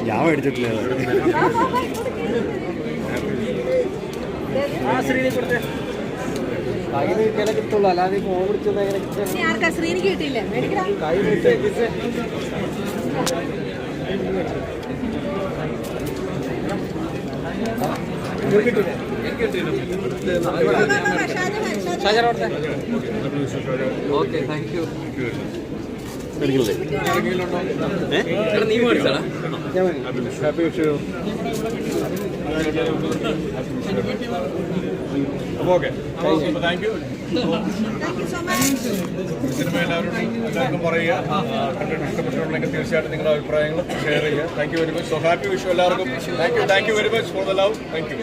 ഞാൻ മേടിച്ചിട്ടില്ല. കിട്ടുള്ളൂ, അല്ലാതെ ഫോൺ വിളിച്ചത് എങ്ങനെ ശ്രീനി കിട്ടിയില്ല. Okay, thank you. നീ മേടിച്ചാ ഹാപ്പി വിഷു. അപ്പോൾ ഓക്കെ, താങ്ക് യു. സിനിമ എല്ലാവർക്കും പറയുക, കണ്ടിട്ട് ഇഷ്ടപ്പെട്ടിട്ടുണ്ടെങ്കിൽ തീർച്ചയായിട്ടും നിങ്ങളുടെ അഭിപ്രായങ്ങൾ ഷെയർ ചെയ്യുക. Thank you very much. So happy Vishu എല്ലാവർക്കും. Thank you very much for the love. Thank U.